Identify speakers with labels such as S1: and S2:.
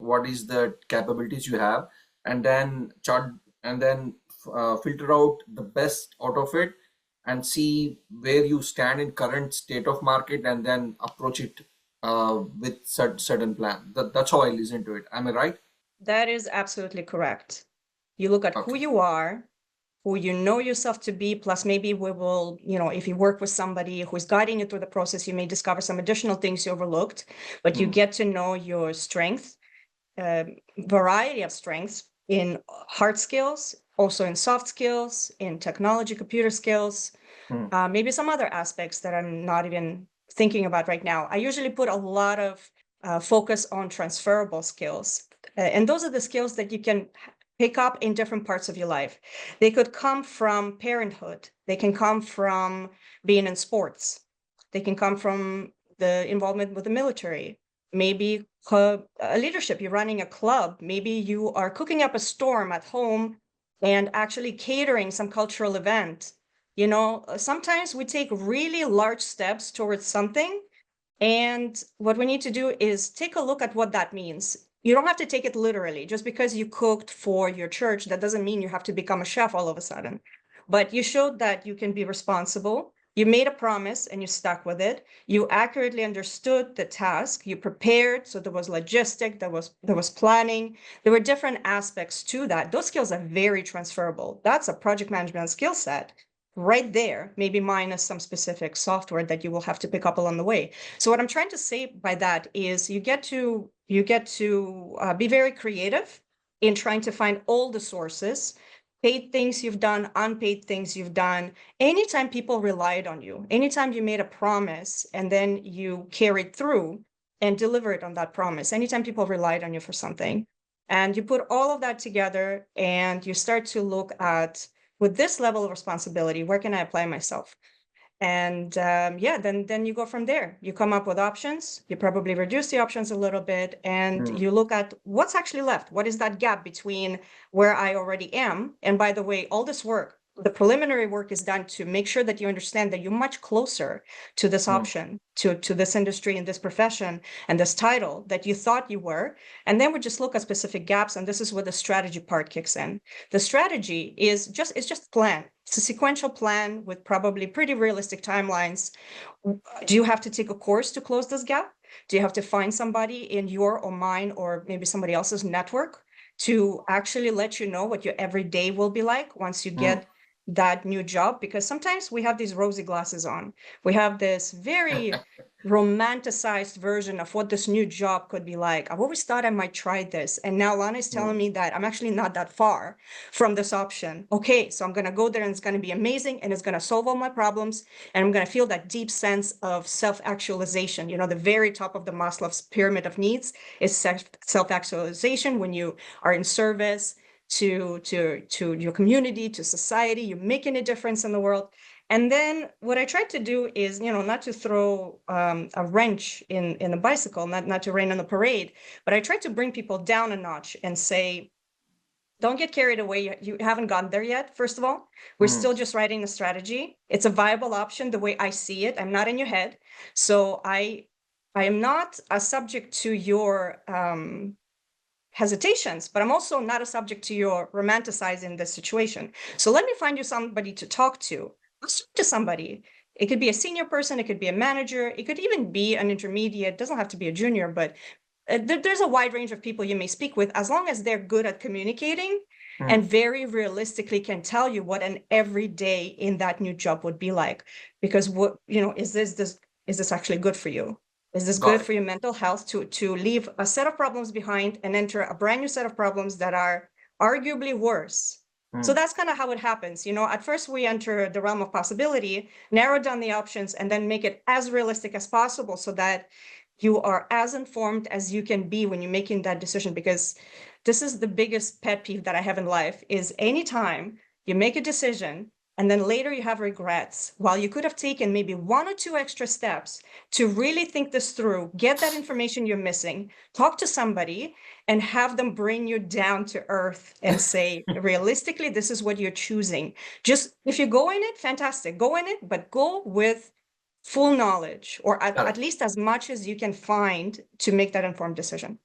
S1: what is the capabilities you have, and then chart, and then filter out the best out of it, and see where you stand in current state of market, and then approach it with certain plan. That's how I listen to it. Am I right?
S2: That is absolutely correct. You look at who
S1: Okay.
S2: you are, who you know yourself to be, plus maybe we will, if you work with somebody who's guiding you through the process, you may discover some additional things you overlooked, but you
S1: Mm.
S2: get to know your strength, variety of strengths in hard skills, also in soft skills, in technology, computer skills,
S1: Mm.
S2: maybe some other aspects that I'm not even thinking about right now. I usually put a lot of focus on transferable skills. And those are the skills that you can pick up in different parts of your life. They could come from parenthood. They can come from being in sports. They can come from the involvement with the military. Maybe leadership, you're running a club. Maybe you are cooking up a storm at home and actually catering some cultural event. Sometimes we take really large steps towards something, and what we need to do is take a look at what that means. You don't have to take it literally. Just because you cooked for your church, that doesn't mean you have to become a chef all of a sudden. But you showed that you can be responsible. You made a promise and you stuck with it. You accurately understood the task. You prepared, so there was logistic, there was planning. There were different aspects to that. Those skills are very transferable. That's a project management skill set right there, maybe minus some specific software that you will have to pick up along the way. So what I'm trying to say by that is you get to be very creative in trying to find all the sources, paid things you've done, unpaid things you've done. Anytime people relied on you, anytime you made a promise and then you carried through and delivered on that promise, anytime people relied on you for something, and you put all of that together and you start to look at, with this level of responsibility, where can I apply myself? And yeah, then you go from there. You come up with options. You probably reduce the options a little bit, and
S1: Mm.
S2: you look at what's actually left. What is that gap between where I already am? And by the way, all this work, the preliminary work is done to make sure that you understand that you're much closer to this
S1: Mm.
S2: option, to this industry and this profession and this title that you thought you were. And then we just look at specific gaps, and this is where the strategy part kicks in. The strategy is just plan. It's a sequential plan with probably pretty realistic timelines. Do you have to take a course to close this gap? Do you have to find somebody in your or mine or maybe somebody else's network to actually let you know what your everyday will be like once you
S1: Mm.
S2: get that new job? Because sometimes we have these rosy glasses on. We have this very romanticized version of what this new job could be like. I've always thought I might try this. And now Lana is telling
S1: Mm.
S2: me that I'm actually not that far from this option. Okay, so I'm going to go there and it's going to be amazing and it's going to solve all my problems. And I'm going to feel that deep sense of self-actualization. The very top of the Maslow's pyramid of needs is self-actualization, when you are in service to your community, to society, you're making a difference in the world. And then what I tried to do is, not to throw a wrench in the bicycle, not to rain on the parade, but I tried to bring people down a notch and say, don't get carried away. You haven't gotten there yet. First of all, we're
S1: Mm.
S2: still just writing the strategy. It's a viable option the way I see it. I'm not in your head. So I am not a subject to your hesitations, but I'm also not a subject to your romanticizing the situation. So let me find you somebody to talk to. Let's talk to somebody. It could be a senior person, it could be a manager, it could even be an intermediate, it doesn't have to be a junior, but there's a wide range of people you may speak with, as long as they're good at communicating
S1: Mm.
S2: and very realistically can tell you what an everyday in that new job would be like. Because is this actually good for you? Is this
S1: Got
S2: good
S1: it.
S2: for your mental health to leave a set of problems behind and enter a brand new set of problems that are arguably worse? So
S1: Mm.
S2: that's kind of how it happens. At first we enter the realm of possibility, narrow down the options, and then make it as realistic as possible so that you are as informed as you can be when you're making that decision. Because this is the biggest pet peeve that I have in life, is anytime you make a decision and then later you have regrets, while you could have taken maybe 1 or 2 extra steps to really think this through, get that information you're missing, talk to somebody, and have them bring you down to earth and say, realistically, this is what you're choosing. Just if you go in it, fantastic, go in it, but go with full knowledge, or at
S1: Correct.
S2: least as much as you can find to make that informed decision.